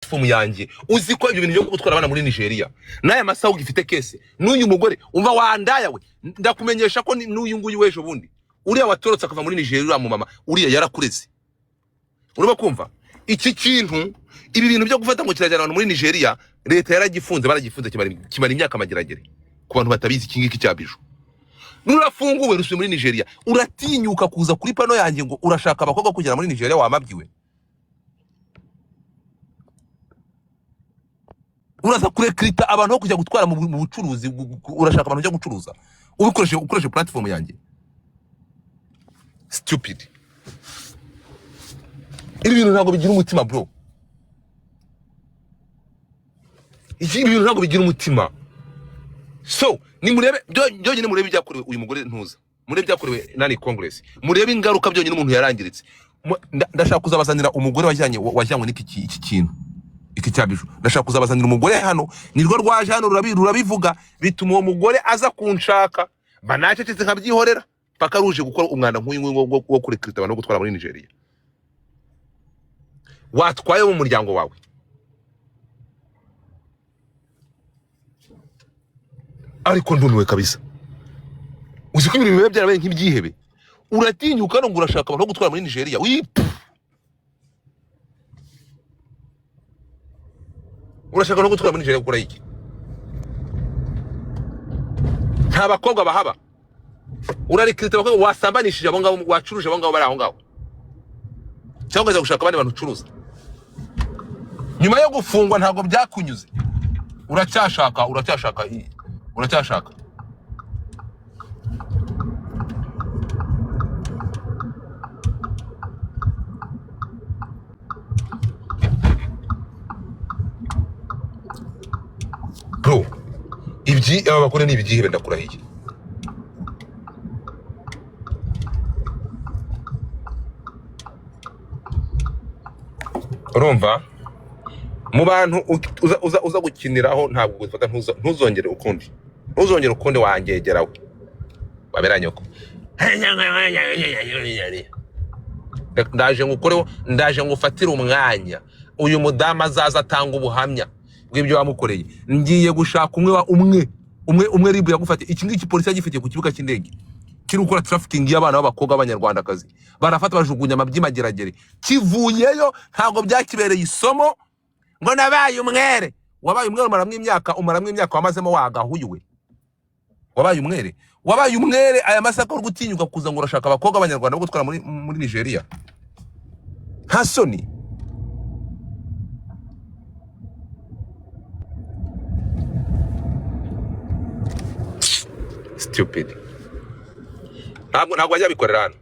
platform yanjye uzi ko ibyo bintu byo gutwara abana muri Nigeria naye masaha ugifite kese n'uyu mugore umva wandaya we ndakumenyesha ko n'uyu nguyu wejo bundi uriya watorotse akava muri Nigeria mu mama uriya yarakureze uraba kumva iki kintu ibi bintu byo gufata ngo kirajyana abantu muri Nigeria leta yaragifunze baragifunze kimara imyaka mageragere ku bantu batabizi kingiki cyabiju nurafunguwe rusuye muri Nigeria uratinyuka kuza kuri pano yanjye ngo urashaka abakobwa kugera muri Nigeria wamabyiwe uraza kurekrita abantu ho kujya gutwara mu bucuruzi urashaka abantu byo gucuruza ukoreshe platform yanjye stupid ibi bintu ntabwo bigira umutima bro iki bintu ntabwo bigira umutima so ni murebe byonyine murebe byakorewe uyu mugore ntuza murebe byakorewe nani Congress murebe ingaruka byonyine umuntu yarangiritse ndashaka kuzabazanira umugore wajyanywe n'iki kintu iki cyabiju ndashaka kuzabazanira umugore hano nirwo rwaje hano rurabivuga bituma uwo mugore aza kunshaka banacecetse nkabyihorera paka ruje gukora umwanda nk'uyu wo kurekrita abantu gutwara muri Nigeria watwaye mu muryango wawe ariko ndunuwe kabisa uzi ko ibintu bibe byarabaye nk'ibyihebe uratinyuka no ngurashaka abantu gutwara muri Nigeria urashaka no gutwara muri Nigeria gukora iki nta bakobwa bahaba urarekrita abakobwa wasambanishije abo ngabo wacuruje abo ngabo bari aho ngabo cyangwa uza gushaka abandi bantu ucuruza nyuma yo gufungwa ntago byakunyuze uracyashaka bro ibyi aba bakore ni ibyihe ndakurahiye urumva mu bantu uza gukiniraho ntabwo gufata ntuzongere ukundi wangegeraho baberanyoko ndaje ngufatira umwanya uyu mudama azaza atanga ubuhamya bw'ibyo wamukoreye ngiye gushaka umwe ribu yagufatiye iki ngiki polisi yagifitiye ku kibuga cy'indege kiri gukora trafficking y'abana b'abakobwa b'abanyarwandakazi barafata bajugunya amabyi mageragere kivuyeyo ntago byakibereye isomo ngo nabaye umwere wabaye umwere umaramwe imyaka wamazemo wagahuyuwe wabaye umwere aya masaka uri gutinyuka kuza ngo urashaka abakobwa b'abanyarwanda bo gutwara muri Nigeria nta soni stupid ntabwo bajya bikorera hano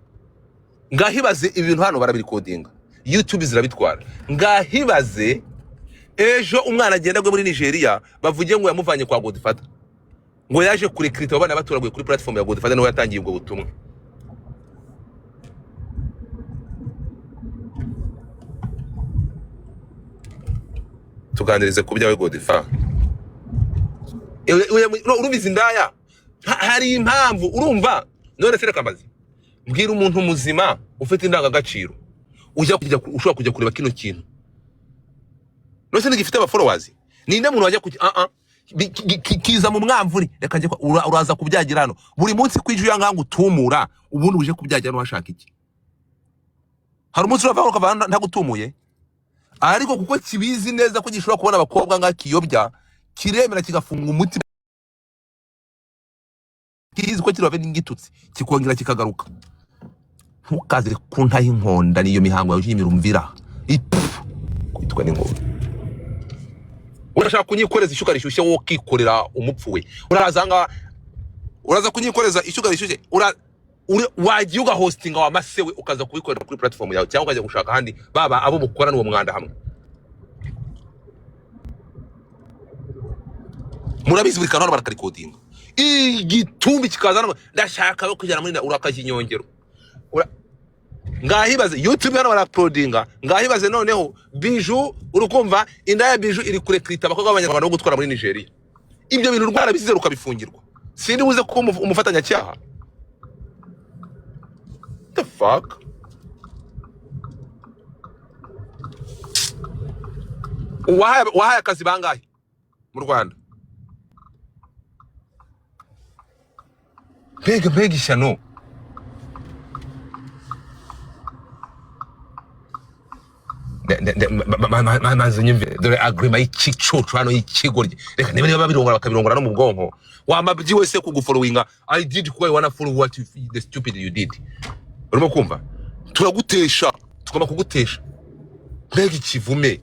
ngahibaze ibintu hano barabirekodinga YouTube zirabitwara ngahibaze ejo umwana agenda gwe muri Nigeria bavuge ngo yamuvanye kwa Godfather ngo yaje kurekrita abana baturaguye kuri platform ya Godfather no yatangiye ubwo butumwa tuganirize ku byawe Godfather urubizi ndaya hari impamvu urumva none se rekamazi mbwira umuntu muzima ufite indangagaciro ushobora kujya kureba kino kintu nose nigifite aba followers ninde muntu wajya kiza mu mwamvuri reka nje uraza kubyagira hano buri munsi kwiju yanga ngutumura ubundi uje kubyagira no washaka iki hari umunsi urava ukava ntagutumuye ariko kuko kibizi neza ko gishobora kubona abakobwa ngakiyobya kiremera kigafunga umuti kizi ko kirove n'ingitutsi kikongera kikagaruka ntukazire ku ntayi inkonda niyo mihango yajimirumvira kwitwa n'ingoma urashaka kunyikoreza ishuka rishyushye wo kikorera umupfuwe uraza kunyikoreza ishuka rishyushye wagiye uga hostinga wa masewe ukaza kubikorera kuri platform yawe cyangwa ukajya gushaka handi baba abo mukora n'uwo mwanda hamwe murabizi buri kantu bararekodinga igitumbi kikazana ndashaka yo kujyana muri urakakinyongero ngahibaze YouTube hano barauploadinga ngahibaze noneho Biju urukumva indaya Biju iri kurekrita abakobwa b'abanyarwanda bo gutwara muri Nigeria ibyo bintu rwara bisize rukabifungirwa sindi buze ko umufatanya cyaha the fuck wahaye akazi bangahe mu Rwanda? Mbega ishyano. Maze nyumve dore agrima y'ikicucu hano y'ikigoryi. Reka niba babirongora bakabirongora no mu bwonko. Wamabyi wese kugufollowinga, I did why wanna follow what you, the stupid you did. Urimo kumva? Turagutesha, tugomba kugutesha. Mbega ikivume.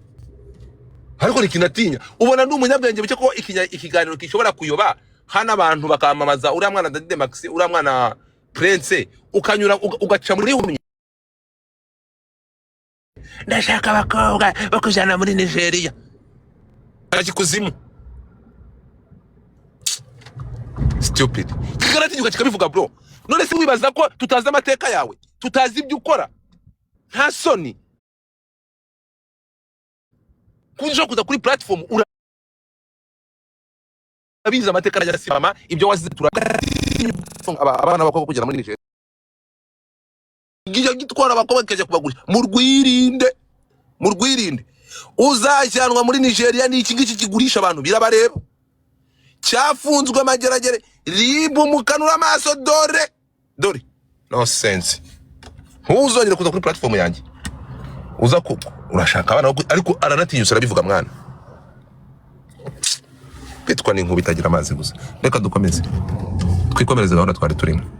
Ariko rikinatinya. Ubona n'umunyabwenge buke ko ikiganiro kishobora kuyoba hana abantu bakamamaza uriya mwana Daddy Max, uriya mwana Prince, ukanyura ugaca muri humye. Ndashaka abakobwa bakujana muri Nigeria. Akikuzimu. Stupid. Kigaratinyuka kikabivuga bro. None se wibaza ko tutazi amateka yawe, tutazi ibyo ukora? Nta soni. Kunjo kuza kuri platform urabiza amateka ya Simama ibyo wazitura abana bakoko kugera muri Nigeria. Giye gitwara abakobwa kaje kubagurisha mu rwirinde uzajyanwa muri Nigeria ni iki ngiki kigurisha abantu birabareba cyafunzwe mageragere ribu mukanura amaso dore no sense uzongera kuza kuri platform yanjye uza ko urashaka abana ariko aranatinyusa arabivuga mwana bitwa n'inkuba itagira amazi gusa. Reka dukomeze twikomereze gahunda twari turimo.